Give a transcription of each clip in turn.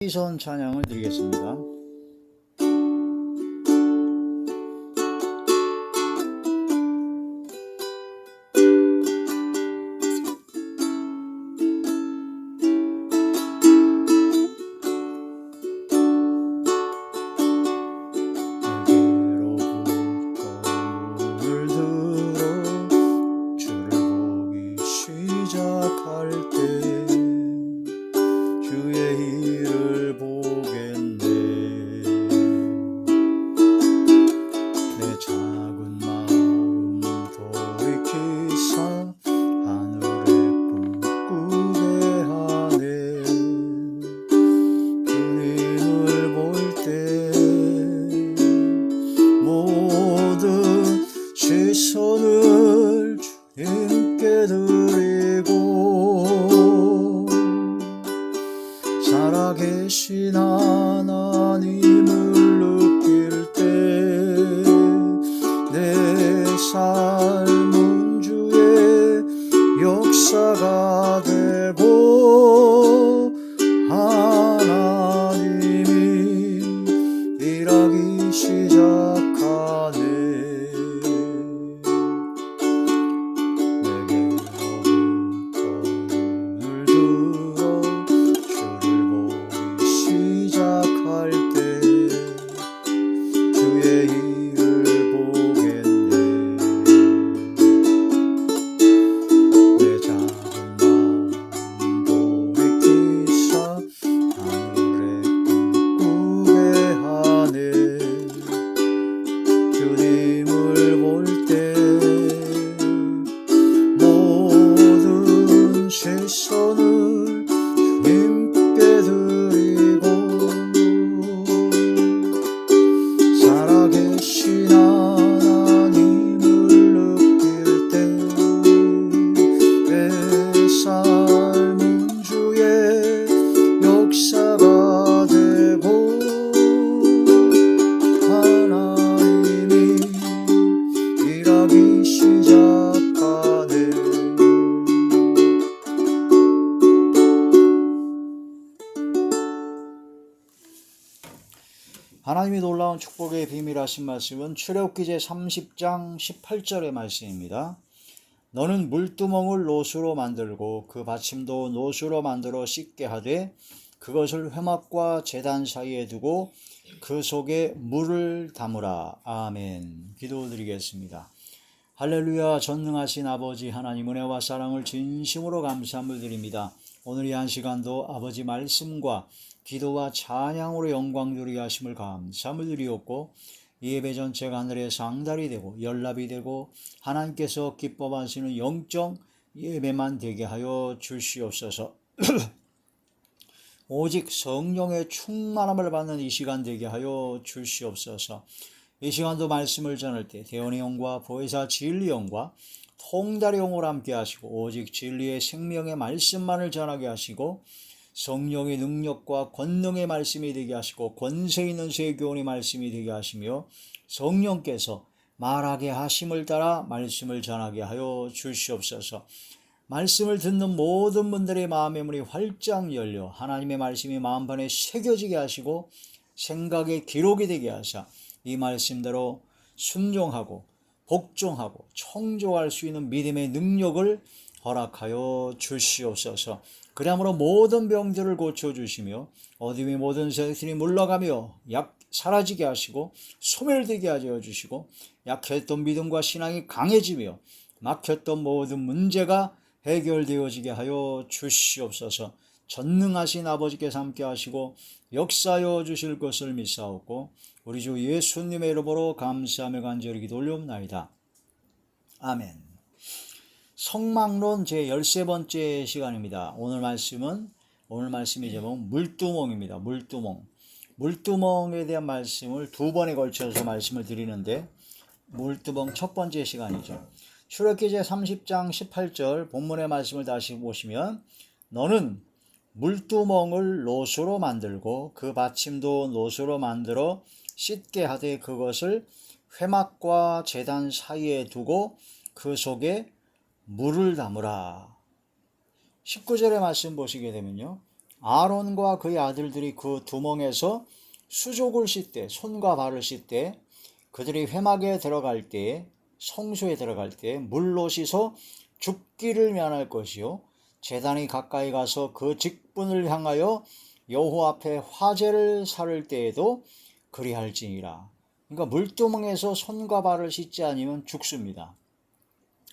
시선 찬양을 드리겠습니다. 손을 주님께 드리고 살아계신 하나님을 느낄 때 내 삶은 주의 역사가 되고 하나님이 일하기 시작하네. 손을 주님께 드리고 살아계신 하나님을 느낄 때 내 삶은 주의 역사가 되고 하나님이 일하기 시작하네. 하나님이 놀라운 축복의 비밀하신 말씀은 출애굽기 제 30장 18절의 말씀입니다. 너는 물두멍을 노수로 만들고 그 받침도 노수로 만들어 씻게 하되 그것을 회막과 제단 사이에 두고 그 속에 물을 담으라. 아멘. 기도드리겠습니다. 할렐루야. 전능하신 아버지 하나님, 은혜와 사랑을 진심으로 감사함을 드립니다. 오늘 이 한 시간도 아버지 말씀과 기도와 찬양으로 영광 누리게 하심을 감사함을 드리옵고, 이 예배 전체가 하늘의 상달이 되고 연락이 되고 하나님께서 기뻐하시는 영적 예배만 되게 하여 주시옵소서. 오직 성령의 충만함을 받는 이 시간 되게 하여 주시옵소서. 이 시간도 말씀을 전할 때 대원의 영과 보혜사 진리 영과 통달의 영으로 함께 하시고 오직 진리의 생명의 말씀만을 전하게 하시고 성령의 능력과 권능의 말씀이 되게 하시고 권세 있는 새 교훈의 말씀이 되게 하시며 성령께서 말하게 하심을 따라 말씀을 전하게 하여 주시옵소서. 말씀을 듣는 모든 분들의 마음의 문이 활짝 열려 하나님의 말씀이 마음판에 새겨지게 하시고 생각의 기록이 되게 하사 이 말씀대로 순종하고 복종하고 청종할 수 있는 믿음의 능력을 허락하여 주시옵소서. 그러므로 모든 병들을 고쳐주시며 어둠의 모든 세력이 물러가며 사라지게 하시고 소멸되게 하여 주시고 약했던 믿음과 신앙이 강해지며 막혔던 모든 문제가 해결되어지게 하여 주시옵소서. 전능하신 아버지께서 함께 하시고 역사하여 주실 것을 믿사옵고 우리 주 예수님의 이름으로 감사하며 간절히 기도 올려옵나이다. 아멘. 성막론 제 13번째 시간입니다. 오늘 말씀의 제목은 물두멍입니다. 물두멍에 대한 말씀을 두 번에 걸쳐서 말씀을 드리는데 물두멍 첫 번째 시간이죠. 출애굽기 제 30장 18절 본문의 말씀을 다시 보시면 너는 물두멍을 노수로 만들고 그 받침도 노수로 만들어 씻게 하되 그것을 회막과 제단 사이에 두고 그 속에 물을 담으라. 19절의 말씀 보시게 되면요, 아론과 그의 아들들이 그 두멍에서 수족을 씻되 손과 발을 씻되 그들이 회막에 들어갈 때 성소에 들어갈 때 물로 씻어 죽기를 면할 것이요 제단이 가까이 가서 그 직분을 향하여 여호와 앞에 화제를 살을 때에도 그리할지니라. 그러니까 물두멍에서 손과 발을 씻지 않으면 죽습니다.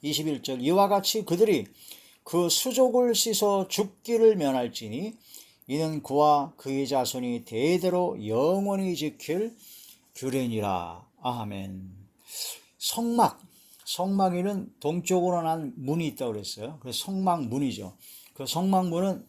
21절 이와 같이 그들이 그 수족을 씻어 죽기를 면할지니 이는 그와 그의 자손이 대대로 영원히 지킬 규례니라. 아멘. 성막에는 동쪽으로 난 문이 있다고 그랬어요. 그래서 성막문이죠. 그 성막문은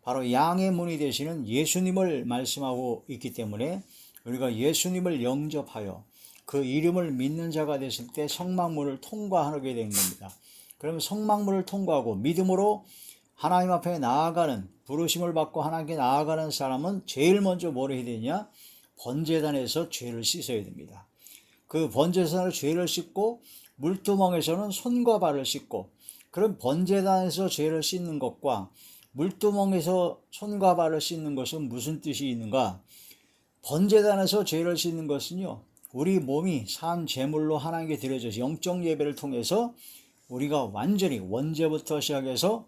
바로 양의 문이 되시는 예수님을 말씀하고 있기 때문에 우리가 예수님을 영접하여 그 이름을 믿는 자가 됐을 때 성막문을 통과하게 된 겁니다. 그러면 성막문을 통과하고 믿음으로 하나님 앞에 나아가는, 부르심을 받고 하나님께 나아가는 사람은 제일 먼저 뭘 해야 되냐? 번제단에서 죄를 씻어야 됩니다. 그 번제단에서 죄를 씻고 물두멍에서는 손과 발을 씻고, 그럼 번제단에서 죄를 씻는 것과 물두멍에서 손과 발을 씻는 것은 무슨 뜻이 있는가? 번제단에서 죄를 씻는 것은요, 우리 몸이 산 제물로 하나님께 드려져서 영적 예배를 통해서 우리가 완전히 원죄부터 시작해서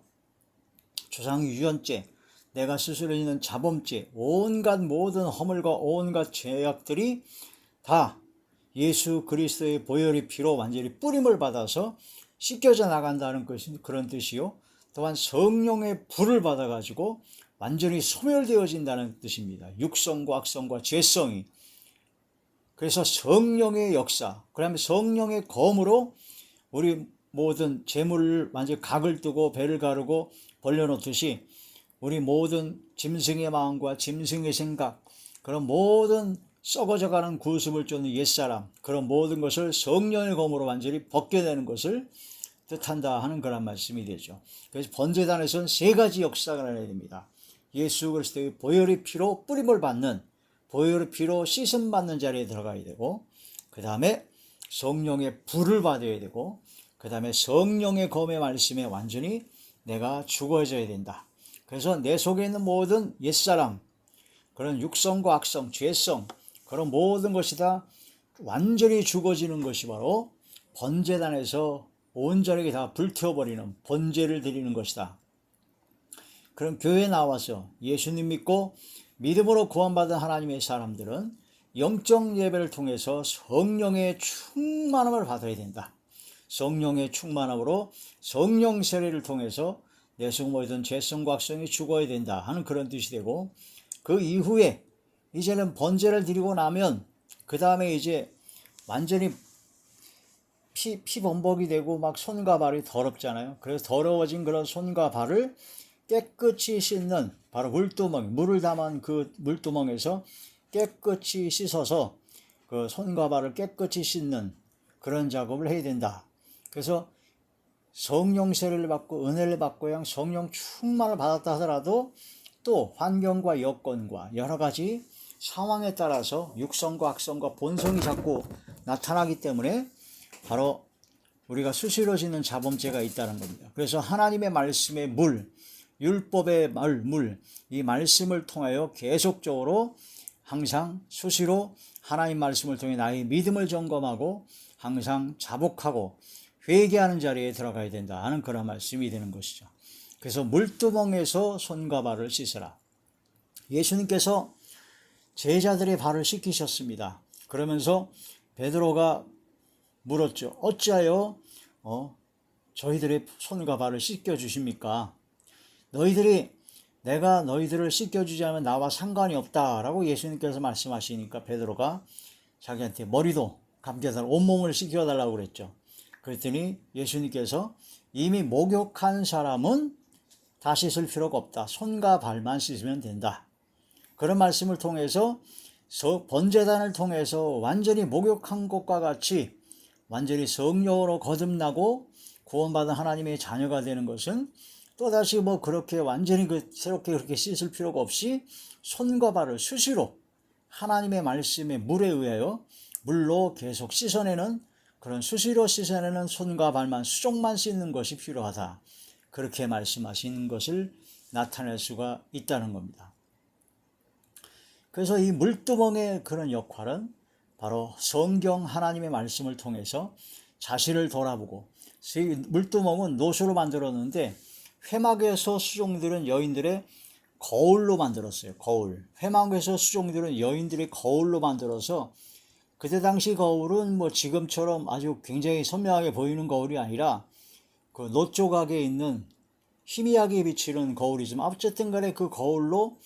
조상 유전죄, 내가 스스로 있는 자범죄, 온갖 모든 허물과 온갖 죄악들이 다 예수 그리스도의 보혈의 피로 완전히 뿌림을 받아서 씻겨져 나간다는 것이 그런 뜻이요. 또한 성령의 불을 받아가지고 완전히 소멸되어진다는 뜻입니다. 육성과 악성과 죄성이. 그래서 성령의 역사, 그다음에 성령의 검으로 우리 모든 재물을 완전히 각을 뜨고 배를 가르고 벌려놓듯이 우리 모든 짐승의 마음과 짐승의 생각, 그런 모든 썩어져가는 구습을 쫓는 옛사람, 그런 모든 것을 성령의 검으로 완전히 벗겨내는 것을 뜻한다 하는 그런 말씀이 되죠. 그래서 번제단에서는 세 가지 역사가 나야 됩니다. 예수 그리스도의 보혈의 피로 뿌림을 받는, 보혈의 피로 씻음 받는 자리에 들어가야 되고, 그 다음에 성령의 불을 받아야 되고, 그 다음에 성령의 검의 말씀에 완전히 내가 죽어져야 된다. 그래서 내 속에 있는 모든 옛사람, 그런 육성과 악성, 죄성, 그런 모든 것이 다 완전히 죽어지는 것이 바로 번제단에서 온전하게 다 불태워버리는 번제를 드리는 것이다. 그럼 교회에 나와서 예수님 믿고 믿음으로 구원받은 하나님의 사람들은 영적 예배를 통해서 성령의 충만함을 받아야 된다. 성령의 충만함으로 성령 세례를 통해서 내 속 모든 죄성과 악성이 죽어야 된다 하는 그런 뜻이 되고, 그 이후에 이제는 번제를 드리고 나면 그 다음에 이제 완전히 피범벅이 되고 막 손과 발이 더럽잖아요. 그래서 더러워진 그런 손과 발을 깨끗이 씻는, 바로 물두멍, 물을 담은 그 물두멍에서 깨끗이 씻어서 그 손과 발을 깨끗이 씻는 그런 작업을 해야 된다. 그래서 성령 세례를 받고 은혜를 받고 그냥 성령 충만을 받았다 하더라도 또 환경과 여건과 여러 가지 상황에 따라서 육성과 악성과 본성이 자꾸 나타나기 때문에 바로 우리가 수시로 짓는 자범죄가 있다는 겁니다. 그래서 하나님의 말씀의 물, 율법의 물, 이 말씀을 통하여 계속적으로 항상 수시로 하나님 말씀을 통해 나의 믿음을 점검하고 항상 자복하고 회개하는 자리에 들어가야 된다 하는 그런 말씀이 되는 것이죠. 그래서 물두멍에서 손과 발을 씻으라. 예수님께서 제자들의 발을 씻기셨습니다. 그러면서 베드로가 물었죠. 어찌하여 저희들의 손과 발을 씻겨주십니까? 내가 너희들을 씻겨주지 않으면 나와 상관이 없다라고 예수님께서 말씀하시니까 베드로가 자기한테 머리도 감겨달라고 온몸을 씻겨달라고 그랬죠. 그랬더니 예수님께서 이미 목욕한 사람은 다 씻을 필요가 없다. 손과 발만 씻으면 된다. 그런 말씀을 통해서 번제단을 통해서 완전히 목욕한 것과 같이 완전히 성령으로 거듭나고 구원받은 하나님의 자녀가 되는 것은 또다시 그렇게 완전히 새롭게 그렇게 씻을 필요가 없이 손과 발을 수시로 하나님의 말씀의 물에 의하여 물로 계속 씻어내는, 그런 수시로 씻어내는 손과 발만 수족만 씻는 것이 필요하다. 그렇게 말씀하시는 것을 나타낼 수가 있다는 겁니다. 그래서 이 물두멍의 그런 역할은 바로 성경 하나님의 말씀을 통해서 자신을 돌아보고, 물두멍은 노수로 만들었는데 회막에서 수종들은 여인들의 거울로 만들었어요. 거울. 회막에서 수종들은 여인들의 거울로 만들어서, 그때 당시 거울은 뭐 지금처럼 아주 굉장히 선명하게 보이는 거울이 아니라 그 노 조각에 있는 희미하게 비치는 거울이지만, 어쨌든 간에 그 거울로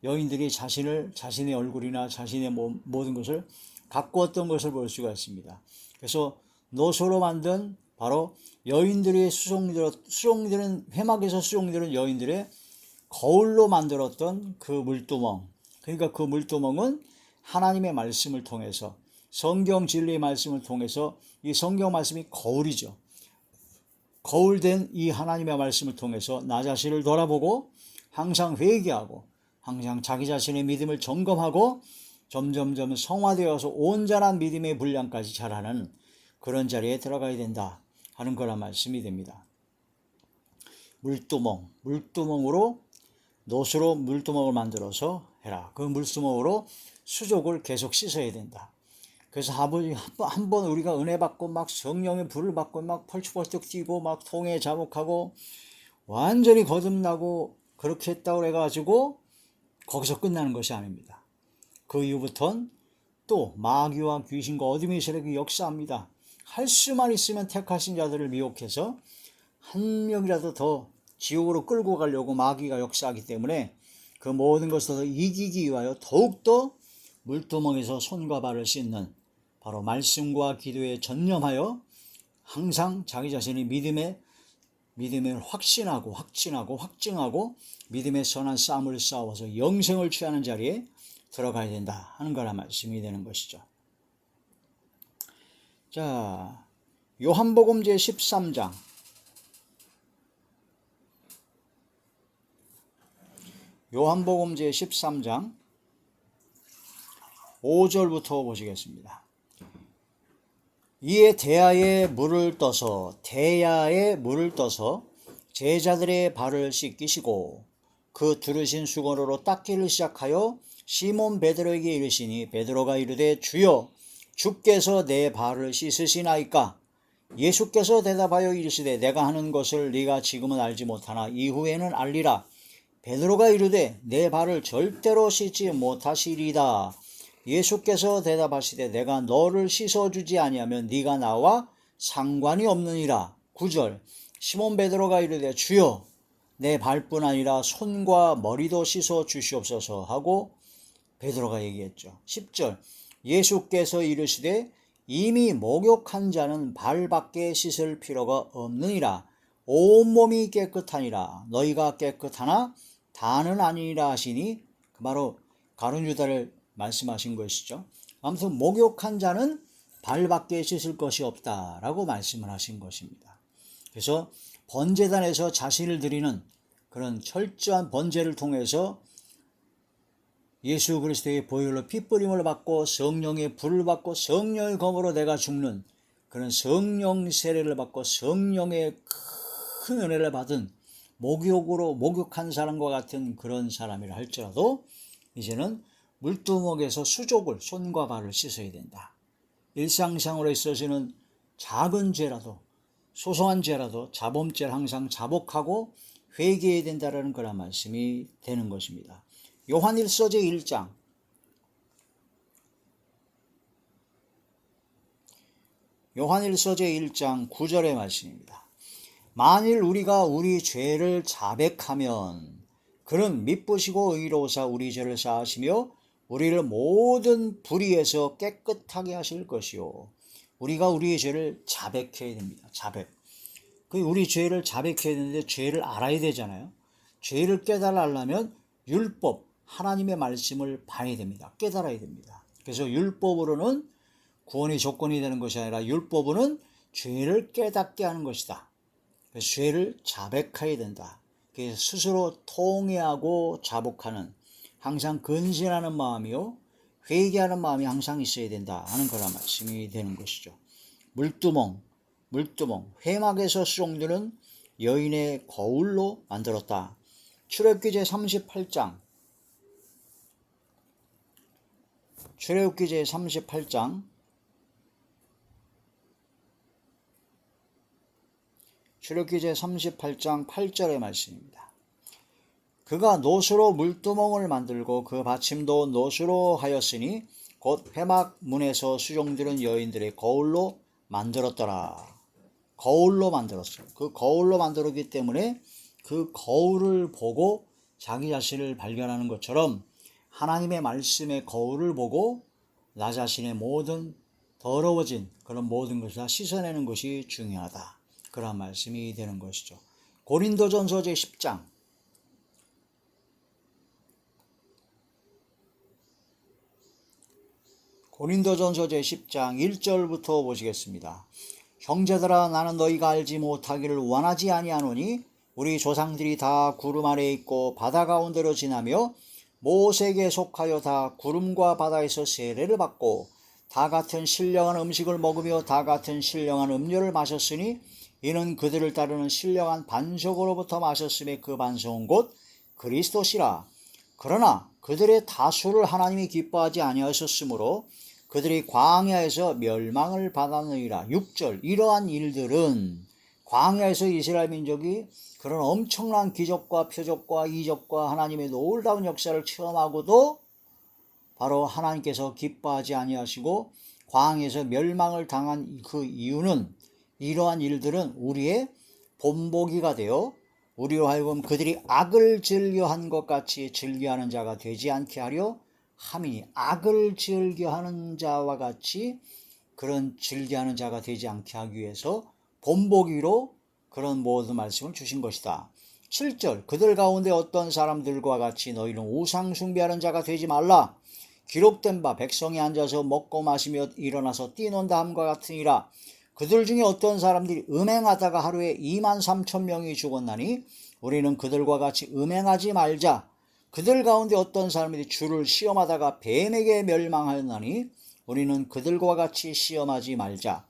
여인들이 자신의 얼굴이나 자신의 모든 것을 가꾸었던 것을 볼 수가 있습니다. 그래서 노소로 만든 바로 여인들의 수종들은 회막에서 수종들은 여인들의 거울로 만들었던 그 물두멍, 그러니까 그 물두멍은 하나님의 말씀을 통해서, 성경 진리의 말씀을 통해서, 이 성경 말씀이 거울이죠. 거울된 이 하나님의 말씀을 통해서 나 자신을 돌아보고 항상 회개하고 항상 자기 자신의 믿음을 점검하고 점점점 성화되어서 온전한 믿음의 분량까지 자라는 그런 자리에 들어가야 된다 하는 거란 말씀이 됩니다. 물두멍으로 노수로 물두멍을 만들어서 해라. 그 물두멍으로 수족을 계속 씻어야 된다. 그래서 한번 우리가 은혜 받고 막 성령의 불을 받고 막 펄쩍펄쩍 뛰고 막 통에 자복하고 완전히 거듭나고 그렇게 했다고 해가지고 거기서 끝나는 것이 아닙니다. 그 이후부터는 또 마귀와 귀신과 어둠의 세력이 역사합니다. 할 수만 있으면 택하신 자들을 미혹해서 한 명이라도 더 지옥으로 끌고 가려고 마귀가 역사하기 때문에 그 모든 것을 더 이기기 위하여 더욱더 물두멍에서 손과 발을 씻는 바로 말씀과 기도에 전념하여 항상 자기 자신이 믿음을 확증하고 믿음의 선한 싸움을 싸워서 영생을 취하는 자리에 들어가야 된다 하는 거라 말씀이 되는 것이죠. 자, 요한복음 제13장 요한복음 제13장 5절부터 보시겠습니다. 이에 대야에 물을 떠서 제자들의 발을 씻기시고 그 두르신 수건으로 닦기를 시작하여 시몬 베드로에게 이르시니 베드로가 이르되 주여 주께서 내 발을 씻으시나이까? 예수께서 대답하여 이르시되 내가 하는 것을 네가 지금은 알지 못하나 이후에는 알리라. 베드로가 이르되 내 발을 절대로 씻지 못하시리다. 예수께서 대답하시되 내가 너를 씻어주지 아니하면 네가 나와 상관이 없느니라. 9절 시몬 베드로가 이르되 주여 내 발뿐 아니라 손과 머리도 씻어 주시옵소서 하고 베드로가 얘기했죠. 10절 예수께서 이르시되 이미 목욕한 자는 발밖에 씻을 필요가 없느니라. 온몸이 깨끗하니라. 너희가 깨끗하나 다는 아니니라 하시니 그 바로 가룟 유다를 말씀하신 것이죠. 아무튼 목욕한 자는 발밖에 씻을 것이 없다라고 말씀을 하신 것입니다. 그래서 번제단에서 자신을 드리는 그런 철저한 번제를 통해서 예수 그리스도의 보혈로 핏뿌림을 받고 성령의 불을 받고 성령의 검으로 내가 죽는 그런 성령 세례를 받고 성령의 큰 은혜를 받은 목욕한 사람과 같은 그런 사람이라 할지라도 이제는 물두멍에서 수족을 손과 발을 씻어야 된다. 일상생활에 있어서는 작은 죄라도 소소한 죄라도 자범죄를 항상 자복하고 회개해야 된다는 그런 말씀이 되는 것입니다. 요한일서 제1장 요한일서 제1장 9절의 말씀입니다. 만일 우리가 우리 죄를 자백하면 그는 미쁘시고 의로우사 우리 죄를 사하시며 우리를 모든 불의에서 깨끗하게 하실 것이요. 우리가 우리의 죄를 자백해야 됩니다. 자백. 우리 죄를 자백해야 되는데 죄를 알아야 되잖아요. 죄를 깨달으려면 율법, 하나님의 말씀을 봐야 됩니다. 깨달아야 됩니다. 그래서 율법으로는 구원의 조건이 되는 것이 아니라 율법으로는 죄를 깨닫게 하는 것이다. 그래서 죄를 자백해야 된다. 그래서 스스로 통회하고 자복하는 항상 근신하는 마음이요 회개하는 마음이 항상 있어야 된다 하는 거란 말씀이 되는 것이죠. 물두멍 회막에서 수종들은 여인의 거울로 만들었다. 출애굽기 제38장 출애굽기 제38장 출애굽기 제38장 8절의 말씀입니다. 그가 노수로 물두멍을 만들고 그 받침도 노수로 하였으니 곧 회막 문에서 수종들은 여인들의 거울로 만들었더라. 거울로 만들었어요. 그 거울로 만들었기 때문에 그 거울을 보고 자기 자신을 발견하는 것처럼 하나님의 말씀의 거울을 보고 나 자신의 모든 더러워진 그런 모든 것을 다 씻어내는 것이 중요하다. 그런 말씀이 되는 것이죠. 고린도전서 제10장 고린도전서 제10장 1절부터 보시겠습니다. 형제들아 나는 너희가 알지 못하기를 원하지 아니하노니 우리 조상들이 다 구름 아래에 있고 바다 가운데로 지나며 모세에게 속하여 다 구름과 바다에서 세례를 받고 다 같은 신령한 음식을 먹으며 다 같은 신령한 음료를 마셨으니 이는 그들을 따르는 신령한 반석으로부터 마셨음에 그 반석은 곧 그리스도시라. 그러나 그들의 다수를 하나님이 기뻐하지 아니하셨으므로 그들이 광야에서 멸망을 받았느니라. 6절 이러한 일들은 광야에서 이스라엘 민족이 그런 엄청난 기적과 표적과 이적과 하나님의 놀라운 역사를 체험하고도 바로 하나님께서 기뻐하지 아니하시고 광야에서 멸망을 당한 그 이유는 이러한 일들은 우리의 본보기가 되어 우리로 하여금 그들이 악을 즐겨한 것 같이 즐겨하는 자가 되지 않게 하려 함이니 악을 즐겨하는 자와 같이 그런 즐겨하는 자가 되지 않게 하기 위해서 본보기로 그런 모든 말씀을 주신 것이다. 7절 그들 가운데 어떤 사람들과 같이 너희는 우상 숭배하는 자가 되지 말라. 기록된 바 백성이 앉아서 먹고 마시며 일어나서 뛰논다 함과 같으니라. 그들 중에 어떤 사람들이 음행하다가 하루에 23,000명이 죽었나니 우리는 그들과 같이 음행하지 말자. 그들 가운데 어떤 사람들이 주를 시험하다가 뱀에게 멸망하였나니 우리는 그들과 같이 시험하지 말자.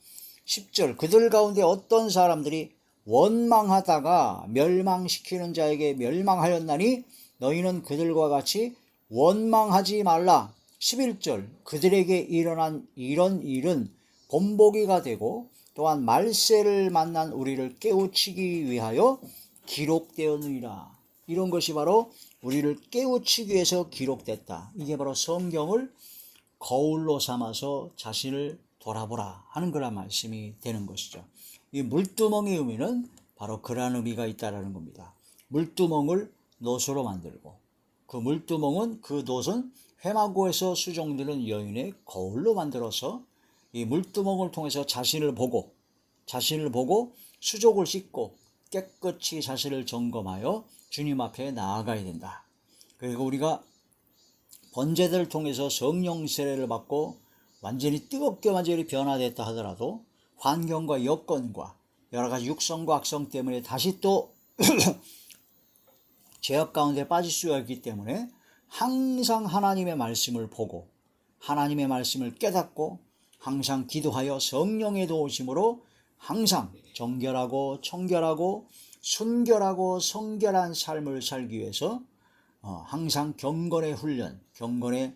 10절 그들 가운데 어떤 사람들이 원망하다가 멸망시키는 자에게 멸망하였나니 너희는 그들과 같이 원망하지 말라. 11절 그들에게 일어난 이런 일은 본보기가 되고 또한 말세를 만난 우리를 깨우치기 위하여 기록되었느니라. 이런 것이 바로 우리를 깨우치기 위해서 기록됐다. 이게 바로 성경을 거울로 삼아서 자신을 돌아보라 하는 그런 말씀이 되는 것이죠. 이 물두멍의 의미는 바로 그러한 의미가 있다는 겁니다. 물두멍을 놋으로 만들고 그 물두멍은 그 놋은 회막고에서 수종드는 여인의 거울로 만들어서 이 물두멍을 통해서 자신을 보고 수족을 씻고 깨끗이 자신을 점검하여 주님 앞에 나아가야 된다. 그리고 우리가 번제들을 통해서 성령 세례를 받고 완전히 뜨겁게 완전히 변화됐다 하더라도 환경과 여건과 여러 가지 육성과 악성 때문에 다시 또 죄악 가운데 빠질 수가 있기 때문에 항상 하나님의 말씀을 보고 하나님의 말씀을 깨닫고 항상 기도하여 성령의 도우심으로 항상 정결하고 청결하고 순결하고 성결한 삶을 살기 위해서 항상 경건의 훈련, 경건의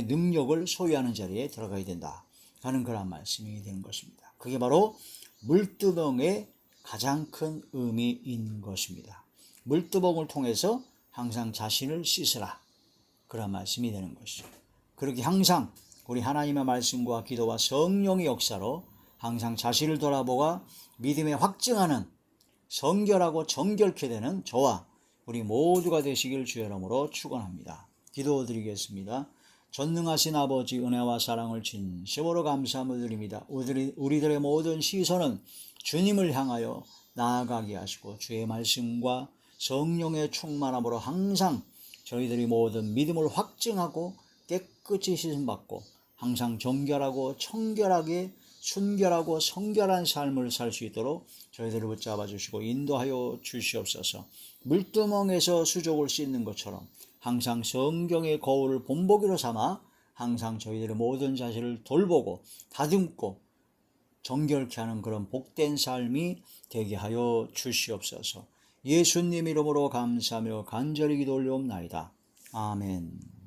능력을 소유하는 자리에 들어가야 된다 하는 그런 말씀이 되는 것입니다. 그게 바로 물두멍의 가장 큰 의미인 것입니다. 물두멍을 통해서 항상 자신을 씻으라 그런 말씀이 되는 것이죠. 그렇게 항상 우리 하나님의 말씀과 기도와 성령의 역사로 항상 자신을 돌아보고 믿음에 확증하는 성결하고 정결케 되는 저와 우리 모두가 되시길 주의 이름으로 축원합니다. 기도드리겠습니다. 전능하신 아버지 은혜와 사랑을 진심으로 감사함을 드립니다. 우리들의 모든 시선은 주님을 향하여 나아가게 하시고 주의 말씀과 성령의 충만함으로 항상 저희들이 모든 믿음을 확증하고 깨끗이 씻음받고 항상 정결하고 청결하게 순결하고 성결한 삶을 살 수 있도록 저희들을 붙잡아 주시고 인도하여 주시옵소서. 물두멍에서 수족을 씻는 것처럼 항상 성경의 거울을 본보기로 삼아 항상 저희들의 모든 자신을 돌보고 다듬고 정결케 하는 그런 복된 삶이 되게 하여 주시옵소서. 예수님 이름으로 감사하며 간절히 기도 올려옵나이다. 아멘.